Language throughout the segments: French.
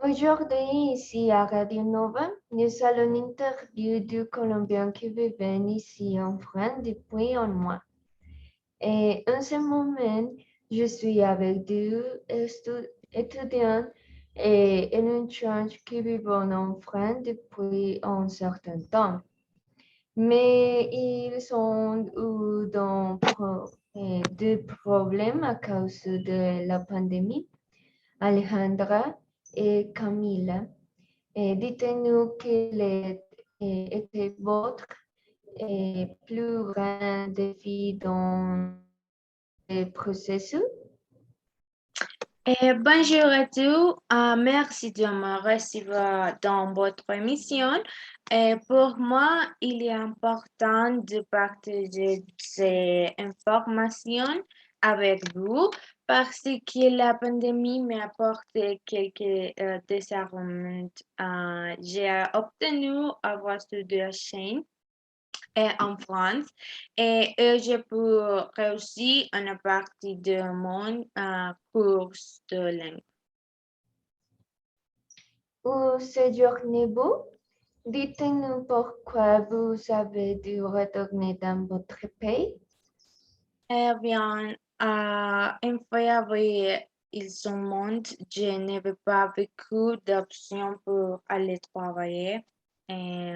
Aujourd'hui, ici à Radio Nova, nous allons interviewer deux Colombiens qui vivent ici en France depuis un mois. Et en ce moment, je suis avec deux étudiants et un échange qui vivent en France depuis un certain temps. Mais ils ont eu des problèmes à cause de la pandémie. Alejandra et Camila, dites-nous était votre plus grand défi dans le processus? Bonjour à tous, merci de me recevoir dans votre émission. Pour moi, il est important de partager ces informations avec vous parce que la pandémie m'a apporté quelques désarmements. J'ai obtenu avoir de la chaîne en France et je peux réussir une partie de mon cours de langue. Ou séjour Nebo, dites-nous pourquoi vous avez dû retourner dans votre pays? Eh bien, une fois avec ils ont monde, je n'avais pas beaucoup d'options pour aller travailler. Et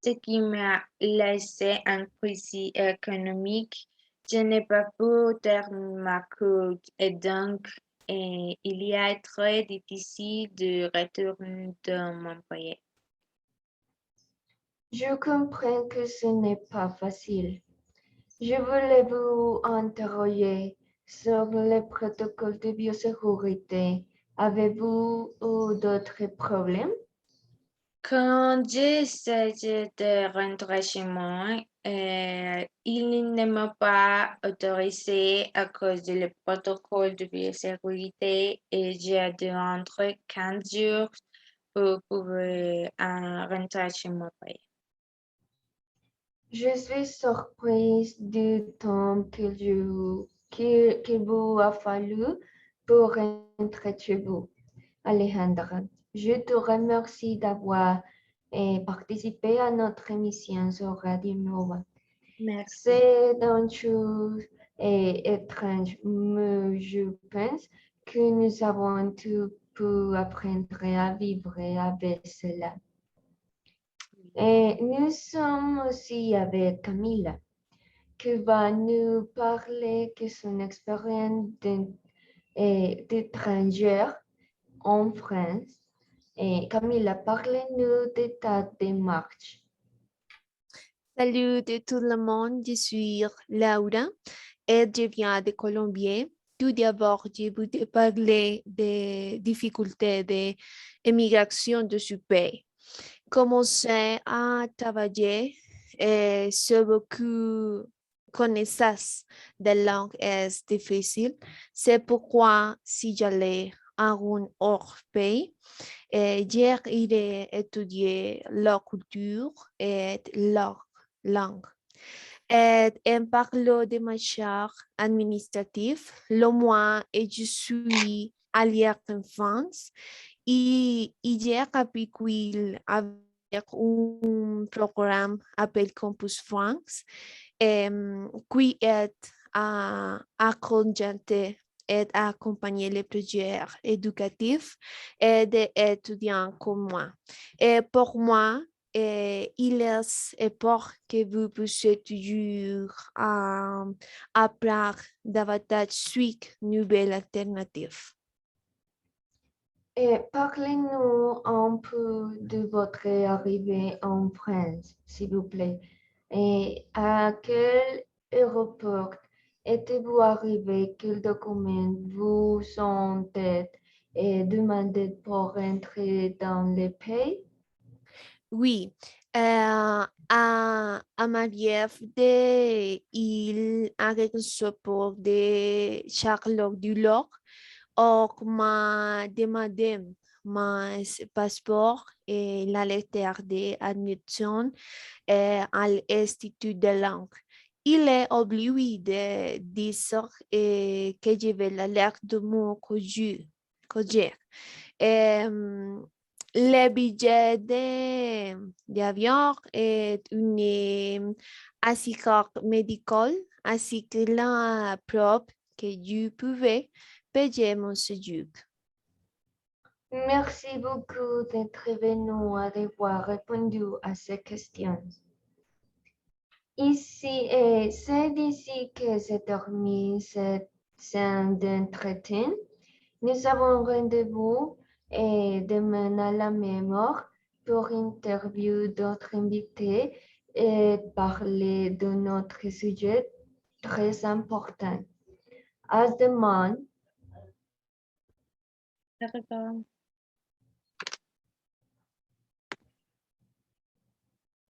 ce qui m'a laissé en crise économique, je n'ai pas pu terminer ma cours et donc il est très difficile de retourner dans mon pays. Je comprends que ce n'est pas facile. Je voulais vous interroger sur les protocoles de biosécurité. Avez-vous eu d'autres problèmes? Quand j'essaie de rentrer chez moi, il ne m'a pas autorisé à cause du protocole de biosécurité et j'ai dû rentrer 15 jours pour pouvoir rentrer chez mon pays. Je suis surprise du temps qu'il vous a fallu pour rentrer chez vous, Alejandra. Je te remercie d'avoir participé à notre émission sur Radio Nova. Merci. C'est une chose étrange, mais je pense que nous avons tous pu apprendre à vivre avec cela. Et nous sommes aussi avec Camila, qui va nous parler de son expérience d'étrangère en France. Et Camila, parlez-nous de ta démarche. Salut de tout le monde, je suis Laura et je viens de Colombie. Tout d'abord, je voudrais parler des difficultés d'immigration de ce pays. Commencer à travailler et sur beaucoup connaissances de langue est difficile. C'est pourquoi si j'allais à un autre pays, j'ai étudié leur culture et leur langue. Et en parlant de ma charge administrative, le mois et je suis allée en France et j'ai appris avec un programme appelé Campus France qui aide à conjointer et à accompagner les projets éducatifs et des étudiants comme moi. Et pour moi, il est important que vous puissiez toujours apprendre davantage sur nouvelles alternatives. Et parlez-nous un peu de votre arrivée en France, s'il vous plaît. Et à quel aéroport êtes-vous arrivé? Quels documents vous sont demandés pour entrer dans le pays? Oui, à Mariève, il a reçu pour de Charlotte du Lac, or m'a demandé mon passeport et la lettre d'admission à l'Institut de langue. Il est obligé de dire que je vais la lettre de mon conjoint. Coger. Le budget d'avion est une assurance médicale ainsi que la preuve que je pouvais payer mon séjour. Merci beaucoup d'être venu et d'avoir répondu à ces questions. Ici, c'est d'ici que se termine cette scène d'entretien. Nous avons rendez-vous demain à la même heure pour interviewer d'autres invités et parler de notre sujet très important. À demain. D'accord.